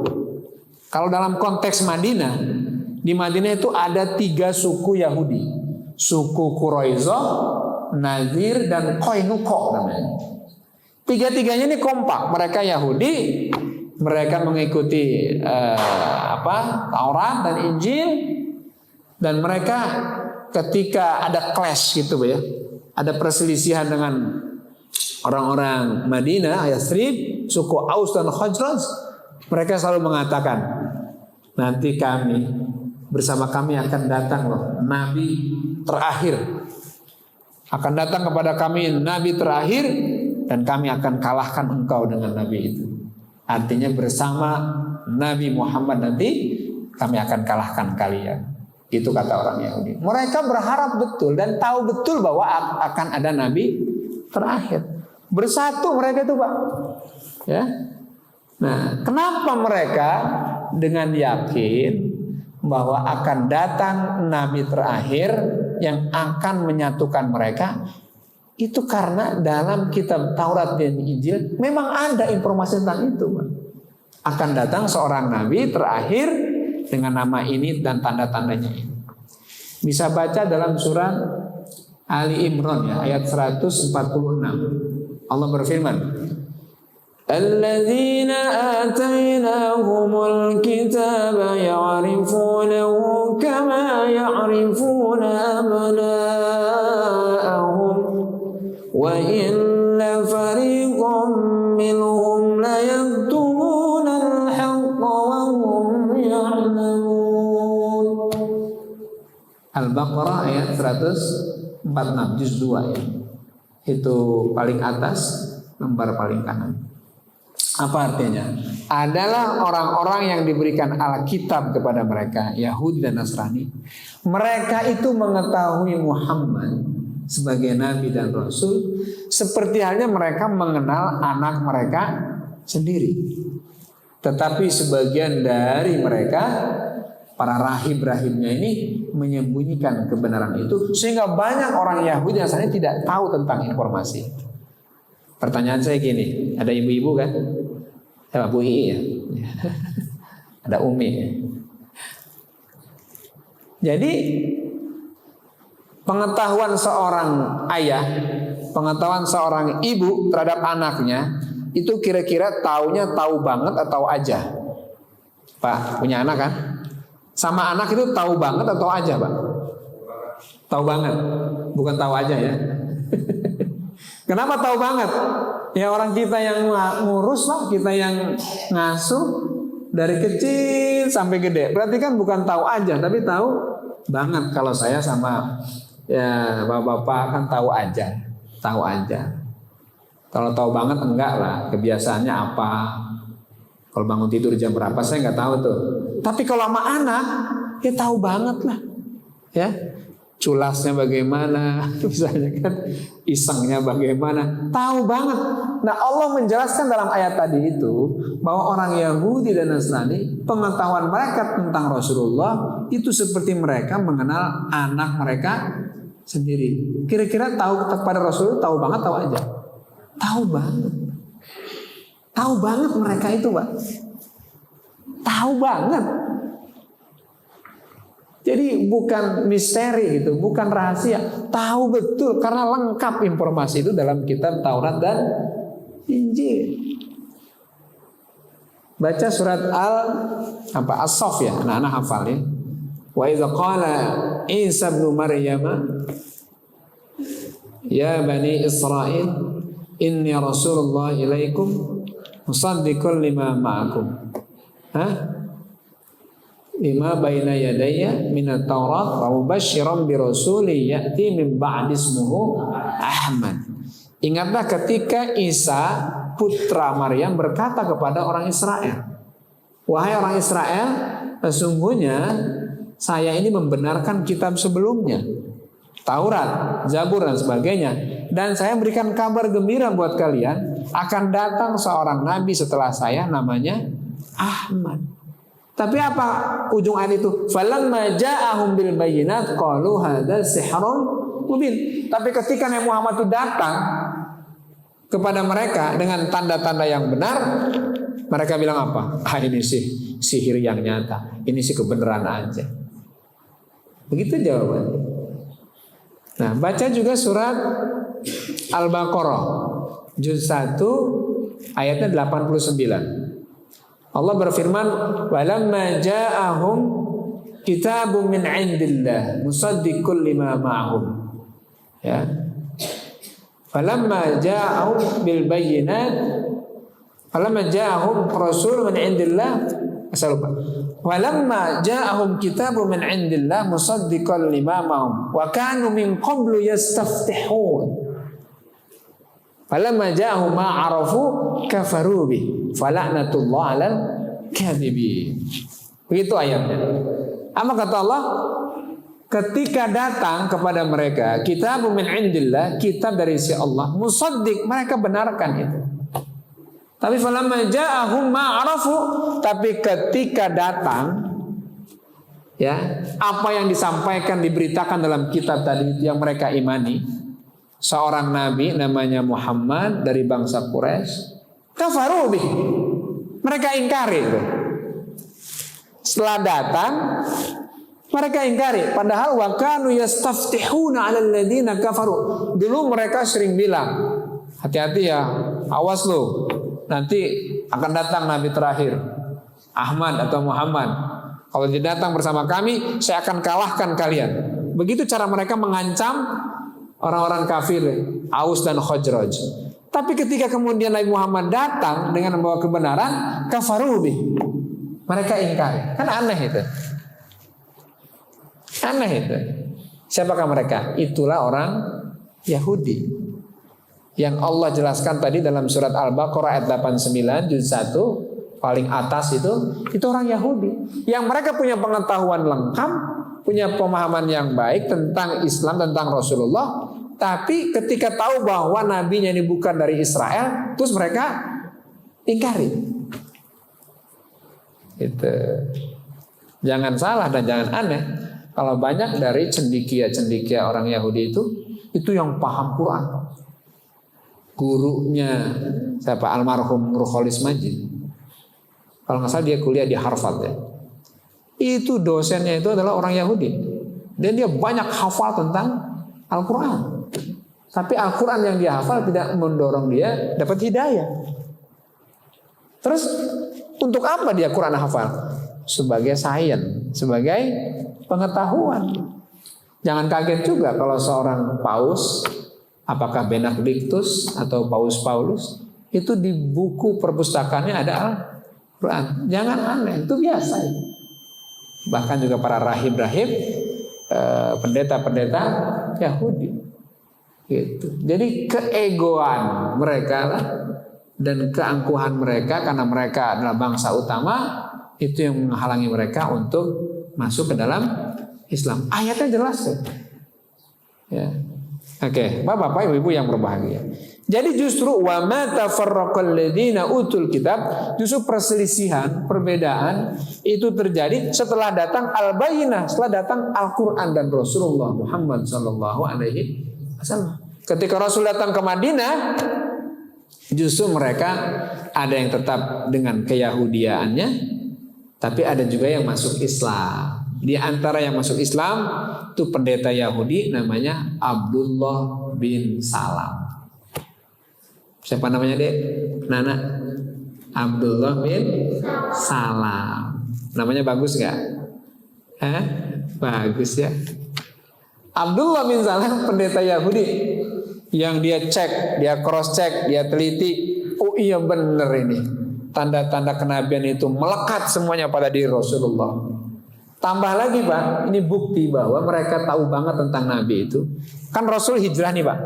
Kalau dalam konteks Madinah, di Madinah itu ada 3 suku Yahudi, suku Quraisyah, Nadir, dan Qainuqa namanya. 3-tiganya ini kompak. Mereka Yahudi, mereka mengikuti Taurat dan Injil, dan mereka ketika ada clash gitu ya, ada perselisihan dengan orang-orang Madinah, Yathrib, suku Aus dan Khazraj, mereka selalu mengatakan, nanti bersama kami akan datang loh Nabi terakhir, akan datang kepada kami Nabi terakhir, dan kami akan kalahkan engkau dengan Nabi itu. Artinya bersama Nabi Muhammad nanti kami akan kalahkan kalian. Itu kata orang Yahudi. Mereka berharap betul dan tahu betul bahwa akan ada Nabi terakhir. Bersatu mereka itu Pak. Ya. Nah, kenapa mereka dengan yakin bahwa akan datang Nabi terakhir yang akan menyatukan mereka? Itu karena dalam kitab Taurat dan Injil memang ada informasi tentang itu. Akan datang seorang Nabi terakhir dengan nama ini dan tanda-tandanya ini. Bisa baca dalam surat Ali Imran ya, ayat 146. Allah berfirman, Alladzina atainahumul kitaba ya'rifunahu kama ya'rifuna abna'ahum wa inna fariqam minhum la yaktumuna al-haqqa wa hum ya'lamun. Al-Baqarah ayat 146 juz 2 ya. Itu paling atas, lembar paling kanan. Apa artinya? Adalah orang-orang yang diberikan Alkitab kepada mereka, Yahudi dan Nasrani. Mereka itu mengetahui Muhammad sebagai Nabi dan Rasul, seperti halnya mereka mengenal anak mereka sendiri. Tetapi sebagian dari mereka, para rahib-rahibnya ini, menyembunyikan kebenaran itu, sehingga banyak orang Yahudi dan Nasrani tidak tahu tentang informasi. Pertanyaan saya gini, ada ibu-ibu kan? Ya, Bu Ii ya. Ada Umi ya. Jadi pengetahuan seorang ayah, pengetahuan seorang ibu terhadap anaknya itu kira-kira taunya tahu banget atau aja? Pak, punya anak kan? Sama anak itu tahu banget atau aja, Pak? Tahu banget, bukan tahu aja ya. Kenapa tahu banget? Ya orang kita yang ngurus Pak, kita yang ngasuh dari kecil sampai gede. Berarti kan bukan tahu aja, tapi tahu banget. Kalau saya sama ya bapak-bapak kan tahu aja, tahu aja. Kalau tahu banget enggak lah, kebiasaannya apa? Kalau bangun tidur jam berapa saya nggak tahu tuh. Tapi kalau sama anak ya tahu banget lah, ya. Culasnya bagaimana, misalnya kan, isengnya bagaimana, tahu banget. Nah Allah menjelaskan dalam ayat tadi itu bahwa orang Yahudi dan Nasrani, pengetahuan mereka tentang Rasulullah itu seperti mereka mengenal anak mereka sendiri. Kira-kira tahu kepada Rasulullah tahu banget, tahu aja? Tahu banget. Tahu banget mereka itu, Pak. Tahu banget. Jadi bukan misteri itu, bukan rahasia. Tahu betul karena lengkap informasi itu dalam kitab Taurat dan Injil. Baca surat As-Saff ya, anak-anak hafal ya. Wa idza qala Isa ibn Maryam ya bani Israil inni rasulullah ilaikum musaddiqan lima ma'akum. lima baina yadayya minat Taurat wa mubasysyiran bi rasulin ya'ti min ba'di ismuhu Ahmad. Ingatlah ketika Isa putra Maryam berkata kepada orang Israel, wahai orang Israel, sesungguhnya saya ini membenarkan kitab sebelumnya, Taurat, Zabur dan sebagainya, dan saya memberikan kabar gembira buat kalian, akan datang seorang nabi setelah saya namanya Ahmad. Tapi apa ujung ayat itu? Falamma ja'ahum bil bayyinat qalu hadza sihrun mubin. Tapi ketika Nabi Muhammad itu datang kepada mereka dengan tanda-tanda yang benar, mereka bilang apa? Ini sih sihir yang nyata. Ini sih kebenaran aja. Begitu jawabannya. Nah, baca juga surat Al-Baqarah juz 1 ayatnya 89. Allah berfirman, "Walamma ja'ahum kitabun min 'indillah musaddiqul lima ma'hum." Ya. Falamma ja'ahum bil bayyinat, falamma ja'ahum rasulun min 'indillah, walamma ja'ahum kitabun min 'indillah musaddiqul lima ma'hum wa kanu min qablu yastaftihun. Falamma ja'ahum ma 'arafu kafaru bi fala'natullah 'alal kadhibin. Begitu ayatnya. Apa kata Allah? Ketika datang kepada mereka kitabun min 'indillah, kitab dari sisi Allah, musaddiq, mereka benarkan itu. Tapi falamma ja'ahum ma 'arafu, tapi ketika datang ya, apa yang disampaikan diberitakan dalam kitab tadi yang mereka imani, seorang nabi namanya Muhammad dari bangsa Quraisy, kafaru bih, mereka ingkari itu. Setelah datang mereka ingkari, padahal wa kanu yastaftihuna 'alal ladzina kafaru. Dulu mereka sering bilang, hati-hati ya, awas lo, nanti akan datang nabi terakhir, Ahmad atau Muhammad. Kalau dia datang bersama kami, saya akan kalahkan kalian. Begitu cara mereka mengancam orang-orang kafir, Aus dan Khazraj. Tapi ketika kemudian Nabi Muhammad datang dengan membawa kebenaran, kafaru bih, mereka ingkar. Kan aneh itu. Aneh itu. Siapakah mereka? Itulah orang Yahudi yang Allah jelaskan tadi dalam surat Al-Baqarah ayat 89 juz 1 paling atas itu orang Yahudi yang mereka punya pengetahuan lengkap, punya pemahaman yang baik tentang Islam, tentang Rasulullah, tapi ketika tahu bahwa nabinya ini bukan dari Israel, terus mereka ingkari. Itu. Jangan salah dan jangan aneh kalau banyak dari cendekia orang Yahudi itu yang paham Quran. Gurunya siapa? Almarhum Nurholis Majid. Kalau nggak salah dia kuliah di Harvard ya. Itu dosennya itu adalah orang Yahudi. Dan dia banyak hafal tentang Al-Quran. Tapi Al-Quran yang dia hafal tidak mendorong dia dapat hidayah. Terus untuk apa dia Quran hafal? Sebagai sains, sebagai pengetahuan. Jangan kaget juga kalau seorang paus, apakah Benedictus atau Paus Paulus, itu di buku perpustakaannya ada Al-Quran. Jangan aneh, itu biasa. Bahkan juga para rahib-rahib, pendeta-pendeta Yahudi. Gitu. Jadi keegoan mereka lah, dan keangkuhan mereka karena mereka adalah bangsa utama, itu yang menghalangi mereka untuk masuk ke dalam Islam. Ayatnya jelas ya. Oke, Bapak-bapak, Ibu-ibu yang berbahagia. Jadi justru wa ma tafarraqal ladzina utul kitab, justru perselisihan, perbedaan itu terjadi setelah datang al-bayyinah, setelah datang Al-Qur'an dan Rasulullah Muhammad sallallahu alaihi wasallam. Ketika Rasul datang ke Madinah, justru mereka ada yang tetap dengan keyahudiaannya, tapi ada juga yang masuk Islam. Di antara yang masuk Islam itu pendeta Yahudi namanya Abdullah bin Salam. Siapa namanya, Dek? Nana? Abdullah bin Salam. Namanya bagus gak? Bagus ya. Abdullah bin Salam pendeta Yahudi yang dia cek, dia cross check, dia teliti. Oh iya bener ini, tanda-tanda kenabian itu melekat semuanya pada diri Rasulullah. Tambah lagi Pak, ini bukti bahwa mereka tahu banget tentang Nabi itu. Kan Rasul hijrah nih Pak,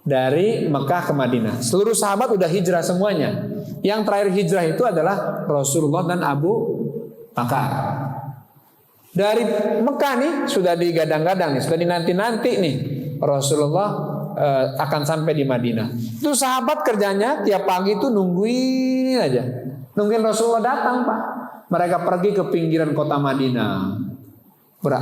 dari Mekah ke Madinah. Seluruh sahabat udah hijrah semuanya. Yang terakhir hijrah itu adalah Rasulullah dan Abu Bakar. Dari Mekah nih sudah digadang-gadang nih, sudah dinanti-nanti nih Rasulullah akan sampai di Madinah. Itu sahabat kerjanya tiap pagi itu nungguin aja, nungguin Rasulullah datang Pak. Mereka pergi ke pinggiran kota Madinah.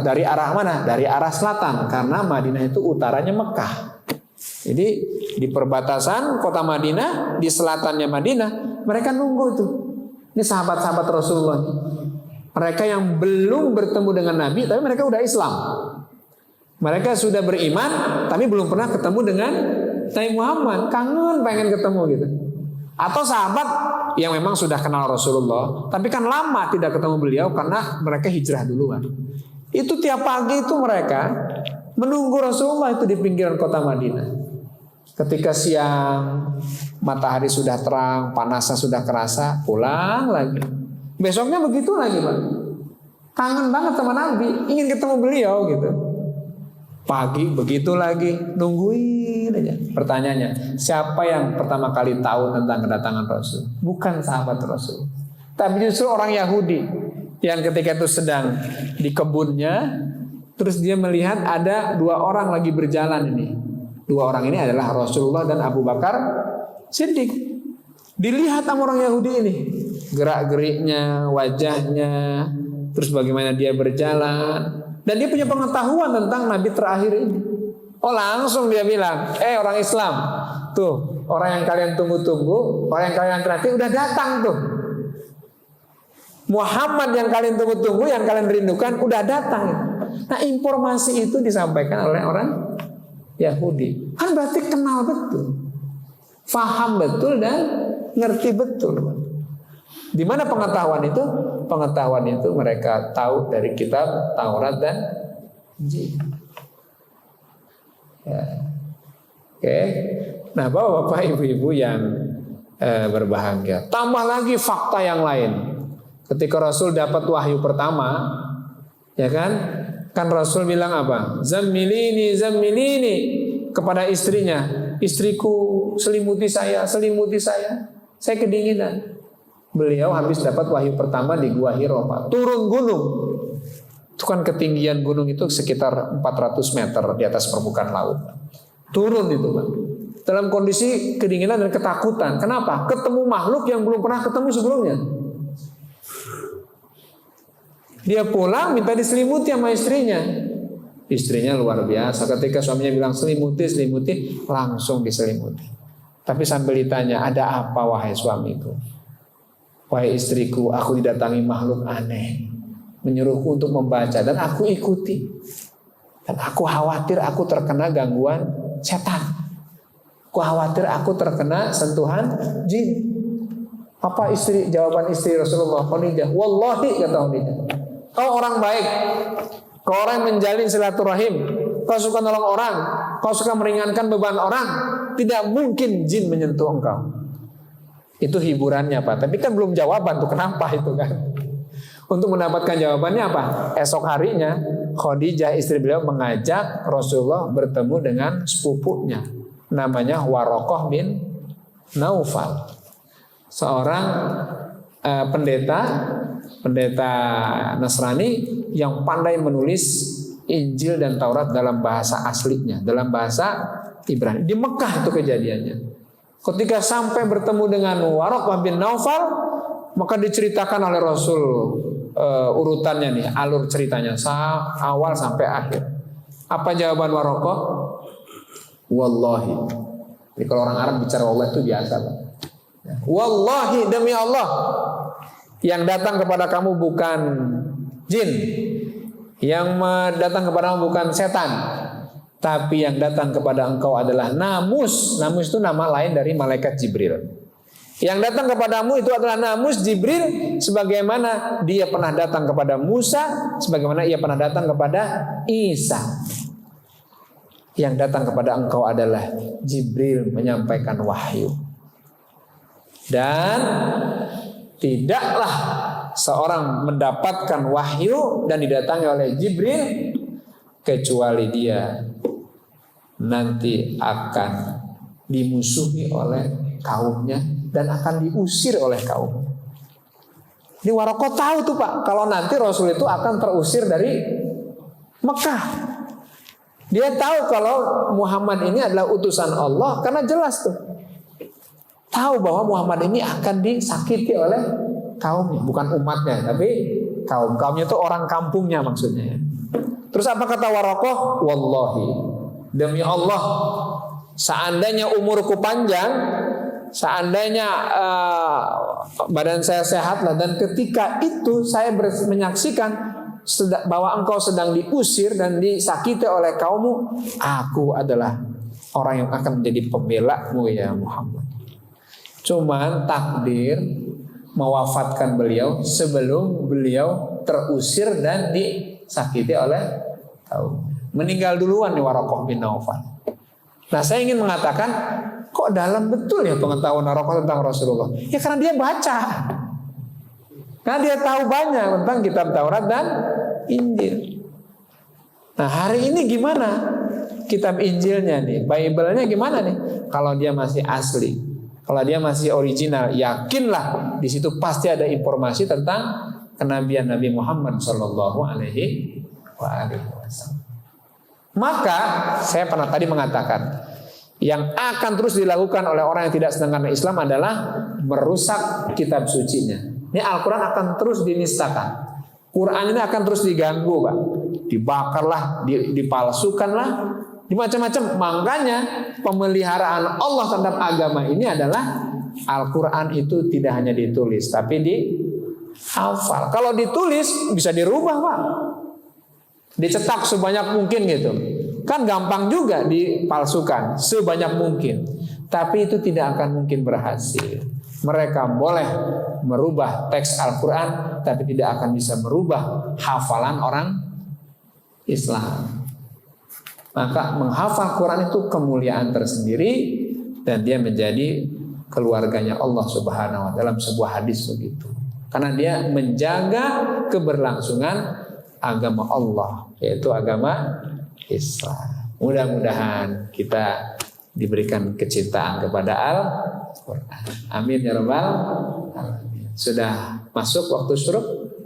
Dari arah mana? Dari arah selatan, karena Madinah itu utaranya Mekah. Jadi di perbatasan kota Madinah, di selatannya Madinah, mereka nunggu itu. Ini sahabat-sahabat Rasulullah. Mereka yang belum bertemu dengan Nabi, tapi mereka udah Islam. Mereka sudah beriman, tapi belum pernah ketemu dengan Nabi Muhammad. Kangen pengen ketemu gitu. Atau sahabat yang memang sudah kenal Rasulullah, tapi kan lama tidak ketemu beliau karena mereka hijrah duluan. Itu tiap pagi itu mereka menunggu Rasulullah itu di pinggiran kota Madinah. Ketika siang, matahari sudah terang, panasnya sudah kerasa, pulang lagi. Besoknya begitu lagi Pak. Kangen banget sama Nabi, ingin ketemu beliau gitu. Pagi begitu lagi, nungguin aja. Pertanyaannya, siapa yang pertama kali tahu tentang kedatangan Rasul? Bukan sahabat Rasul, tapi justru orang Yahudi yang ketika itu sedang di kebunnya, terus dia melihat ada dua orang lagi berjalan ini. Dua orang ini adalah Rasulullah dan Abu Bakar Siddiq. Dilihat sama orang Yahudi ini, gerak-geriknya, wajahnya, terus bagaimana dia berjalan. Dan dia punya pengetahuan tentang Nabi terakhir ini. Oh langsung dia bilang, orang Islam, tuh orang yang kalian tunggu-tunggu, orang yang kalian terakhir udah datang tuh. Muhammad yang kalian tunggu-tunggu, yang kalian rindukan udah datang. Nah informasi itu disampaikan oleh orang Yahudi. Kan berarti kenal betul, faham betul dan ngerti betul. Di mana pengetahuan itu? Pengetahuan itu mereka tahu dari kitab Taurat dan Injil. Ya. Oke. Nah, Bapak Ibu-ibu yang berbahagia, tambah lagi fakta yang lain. Ketika Rasul dapat wahyu pertama, ya kan Rasul bilang apa? Zammilini, zammilini kepada istrinya, istriku selimuti saya, saya kedinginan. Beliau habis dapat wahyu pertama di Gua Hiro, Pak. Turun gunung. Itu kan ketinggian gunung itu sekitar 400 meter di atas permukaan laut. Turun itu, Pak. Dalam kondisi kedinginan dan ketakutan. Kenapa? Ketemu makhluk yang belum pernah ketemu sebelumnya. Dia pulang minta diselimuti sama istrinya. Istrinya luar biasa. Ketika suaminya bilang selimuti, langsung diselimuti. Tapi sambil ditanya, ada apa wahai suamiku? Wahai istriku, aku didatangi makhluk aneh, menyuruhku untuk membaca dan aku ikuti. Dan aku khawatir aku terkena gangguan setan. Aku khawatir aku terkena sentuhan jin. Apa jawaban istri Rasulullah? Khadijah, wallahi kata Khadijah, kau orang baik, kau orang yang menjalin silaturahim, kau suka nolong orang, kau suka meringankan beban orang, tidak mungkin jin menyentuh engkau. Itu hiburannya Pak. Tapi kan belum jawaban tuh kenapa itu kan. Untuk mendapatkan jawabannya apa? Esok harinya Khadijah istri beliau mengajak Rasulullah bertemu dengan sepupunya. Namanya Warokoh bin Naufal. Seorang pendeta Nasrani yang pandai menulis Injil dan Taurat dalam bahasa aslinya, dalam bahasa Ibrani. Di Mekah itu kejadiannya. Ketika sampai bertemu dengan Warokoh bin Naufal, maka diceritakan oleh Rasul urutannya nih, alur ceritanya awal sampai akhir. Apa jawaban Warokoh? Wallahi. Jadi kalau orang Arab bicara Allah itu biasa, Pak. Wallahi, demi Allah, yang datang kepada kamu bukan jin, yang datang kepada kamu bukan setan, tapi yang datang kepada engkau adalah namus. Namus itu nama lain dari malaikat Jibril. Yang datang kepadamu itu adalah namus Jibril, sebagaimana dia pernah datang kepada Musa, sebagaimana ia pernah datang kepada Isa. Yang datang kepada engkau adalah Jibril menyampaikan wahyu. Dan tidaklah seorang mendapatkan wahyu dan didatangi oleh Jibril kecuali dia nanti akan dimusuhi oleh kaumnya dan akan diusir oleh kaum. Ini Waraqah tahu tuh Pak, kalau nanti Rasul itu akan terusir dari Mekah. Dia tahu kalau Muhammad ini adalah utusan Allah karena jelas tuh. Tahu bahwa Muhammad ini akan disakiti oleh kaumnya, bukan umatnya, tapi kaumnya itu orang kampungnya maksudnya. Terus apa kata Waraqah? Wallahi, demi Allah, seandainya umurku panjang, seandainya badan saya sehat lah, dan ketika itu saya menyaksikan bahwa engkau sedang diusir dan disakiti oleh kaummu, aku adalah orang yang akan menjadi pembelamu ya Muhammad. Cuman takdir mewafatkan beliau sebelum beliau terusir dan disakiti oleh kaum. Meninggal duluan nih Waraqah bin Naufal. Nah, saya ingin mengatakan, kok dalam betul ya pengetahuan Waraqah tentang Rasulullah? Ya karena dia baca. Karena dia tahu banyak tentang kitab Taurat dan Injil. Nah, hari ini gimana kitab Injilnya nih? Bible-nya gimana nih? Kalau dia masih asli, kalau dia masih original, yakinlah di situ pasti ada informasi tentang kenabian Nabi Muhammad Shallallahu Alaihi Wasallam. Maka saya pernah tadi mengatakan, yang akan terus dilakukan oleh orang yang tidak senang dengan Islam adalah merusak kitab sucinya. Ini Al-Quran akan terus dinistakan. Quran ini akan terus diganggu, Pak. Dibakarlah, dipalsukanlah, macam-macam. Makanya pemeliharaan Allah terhadap agama ini adalah Al-Quran itu tidak hanya ditulis, tapi dihafal. Kalau ditulis bisa dirubah, Pak. Dicetak sebanyak mungkin gitu. Kan gampang juga dipalsukan sebanyak mungkin. Tapi itu tidak akan mungkin berhasil. Mereka boleh merubah teks Al-Quran, tapi tidak akan bisa merubah hafalan orang Islam. Maka menghafal Quran itu kemuliaan tersendiri, dan dia menjadi keluarganya Allah Subhanahu wa Ta'ala dalam sebuah hadis begitu. Karena dia menjaga keberlangsungan agama Allah, yaitu agama Islam. Mudah-mudahan kita diberikan kecintaan kepada Al-Quran. Amin ya rabbal alamin. Sudah masuk waktu syuruk.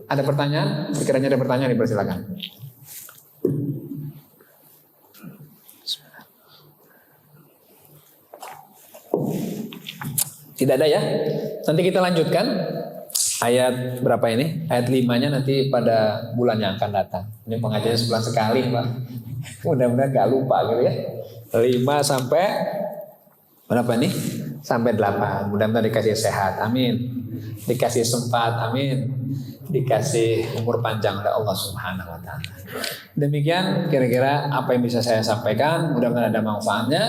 Ada pertanyaan? Sekiranya ada pertanyaan, dipersilakan. Tidak ada ya? Nanti kita lanjutkan ayat berapa ini? Ayat 5-nya nanti pada bulan yang akan datang. Ini pengajiannya sebulan sekali, Pak. Mudah-mudahan gak lupa gitu ya. 5 sampai berapa nih? Sampai 8. Mudah-mudahan dikasih sehat, amin. Dikasih sempat, amin. Dikasih umur panjang oleh Allah Subhanahu wa Ta'ala. Demikian kira-kira apa yang bisa saya sampaikan. Mudah-mudahan ada manfaatnya.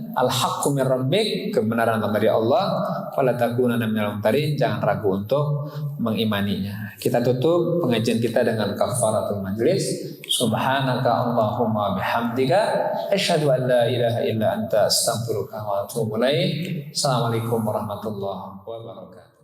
Al-haqqu min rabbik, kebenaran dari Allah. Fala takunanna minal mumtarin, jangan ragu untuk mengimaninya. Kita tutup pengajian kita dengan kafaratul majlis. Subhanaka Allahumma bihamdika asyhadu an la ilaha illa anta astaghfiruka wa atubu ilaik. Assalamualaikum warahmatullahi wabarakatuh.